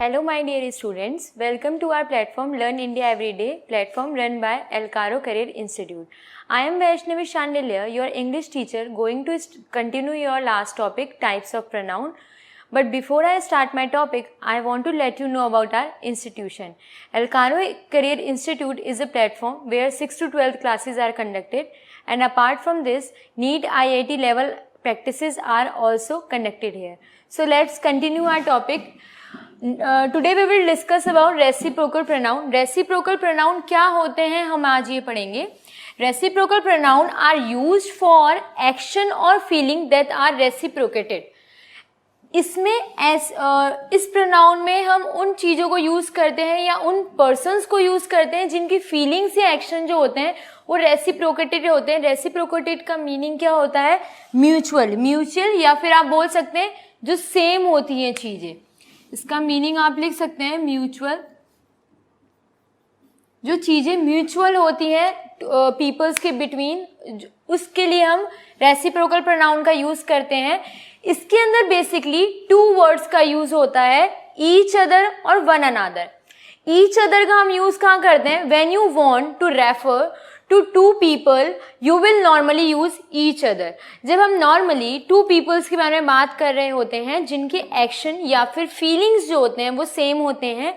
Hello my dear students, welcome to our platform Learn India Everyday, platform run by Elcaro Career Institute. I am Vaishnavi Shandilya, your English teacher, going to continue your last topic, types of pronoun. But before I start my topic, I want to let you know about our institution. Elcaro Career Institute is a platform where 6th to 12th classes are conducted, and apart from this, NEET IIT level practices are also conducted here. So let's continue our topic. Today we will discuss about reciprocal pronoun. Reciprocal pronoun क्या होते हैं हम आज ये पढ़ेंगे. Reciprocal pronoun are used for action or feeling that are reciprocated. इसमें इस pronoun में हम उन चीज़ों को यूज़ करते हैं या उन पर्सन्स को यूज़ करते हैं जिनकी फीलिंग्स या एक्शन जो होते हैं वो रेसिप्रोकेटेड होते हैं. रेसिप्रोकेटेड का मीनिंग क्या होता है? म्यूचुअल या फिर आप बोल सकते हैं जो सेम होती हैं चीज़ें. इसका मीनिंग आप लिख सकते हैं म्यूचुअल. जो चीज़ें म्यूचुअल होती हैं पीपल्स के बिटवीन, उसके लिए हम रेसिप्रोकल प्रोनाउन का यूज़ करते हैं. इसके अंदर बेसिकली 2 वर्ड्स का यूज़ होता है, ईच अदर और वन अनादर. ईच अदर का हम यूज़ कहाँ करते हैं? When you want to refer to 2 people, you will normally use each other. जब हम normally 2 peoples के बारे में बात कर रहे होते हैं जिनके एक्शन या फिर फीलिंग्स जो होते हैं वो सेम होते हैं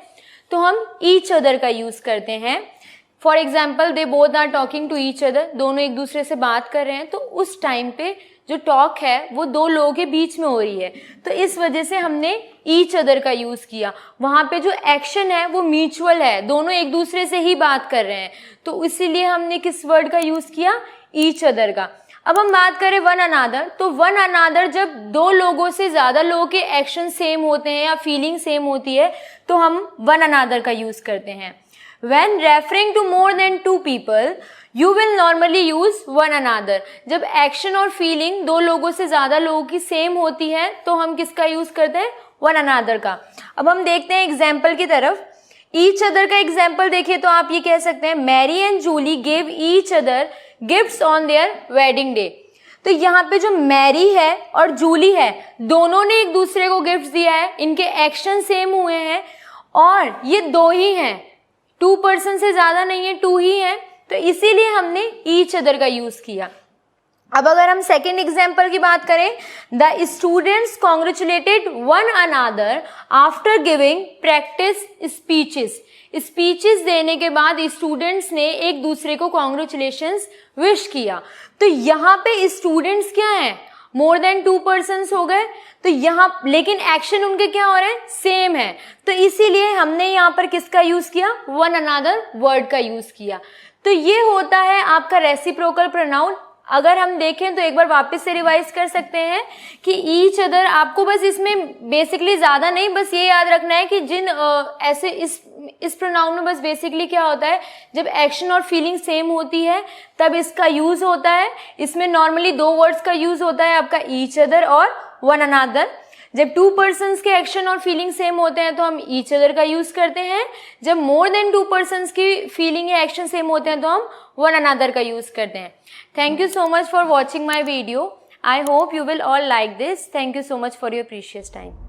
तो हम each other का यूज़ करते हैं. For example they both are talking to each other, दोनों एक दूसरे से बात कर रहे हैं तो उस टाइम पे जो टॉक है वो 2 लोगों के बीच में हो रही है तो इस वजह से हमने ईच अदर का यूज़ किया. वहाँ पे जो एक्शन है वो म्यूचुअल है, दोनों एक दूसरे से ही बात कर रहे हैं तो इसीलिए हमने किस वर्ड का यूज़ किया? ईच अदर का. अब हम बात करें वन अनादर, तो वन अनादर जब 2 लोगों से ज़्यादा लोगों के एक्शन सेम होते हैं या फीलिंग सेम होती है तो हम वन अनादर का यूज़ करते हैं. When referring to more than 2 people, you will normally use one another. जब एक्शन और फीलिंग 2 लोगों से ज़्यादा लोगों की सेम होती है तो हम किसका यूज़ करते हैं? वन अनादर का. अब हम देखते हैं एग्जाम्पल की तरफ. ईच अदर का एग्जाम्पल देखिए तो आप ये कह सकते हैं Mary and Julie gave each other gifts on their wedding day. तो यहाँ पे जो मैरी है और जूली है दोनों ने एक दूसरे को गिफ्ट दिया है, इनके एक्शन सेम हुए हैं और ये 2 ही हैं, 2 पर्सन से ज़्यादा नहीं है, 2 ही हैं तो इसीलिए हमने ईच अदर का यूज़ किया. अब अगर हम सेकेंड एग्जाम्पल की बात करें, the students congratulated one another after giving practice speeches. Speeches देने के बाद स्टूडेंट्स ने एक दूसरे को कॉन्ग्रेचुलेशंस विश किया. तो यहाँ पे स्टूडेंट्स क्या हैं? मोर देन 2 पर्सन्स हो गए तो यहाँ लेकिन एक्शन उनके क्या हो रहे हैं? सेम है तो इसीलिए हमने यहाँ पर किसका यूज़ किया? वन अनादर वर्ड का यूज़ किया. तो ये होता है आपका रेसिप्रोकल प्रोनाउन. अगर हम देखें तो एक बार वापस से रिवाइज कर सकते हैं कि ईच अदर, आपको बस इसमें बेसिकली ज़्यादा नहीं, बस ये याद रखना है कि जिन ऐसे इस प्रोनाउन में बस बेसिकली क्या होता है, जब एक्शन और फीलिंग सेम होती है तब इसका यूज़ होता है. इसमें नॉर्मली 2 वर्ड्स का यूज़ होता है आपका ईच अदर और वन अनादर. जब 2 पर्सन्स के एक्शन और फीलिंग सेम होते हैं तो हम ईच अदर का यूज़ करते हैं. जब मोर देन 2 पर्सन्स की फीलिंग या एक्शन सेम होते हैं तो हम वन अनादर का यूज़ करते हैं. Thank you so much for watching my video. I hope you will all like this. Thank you so much for your precious time.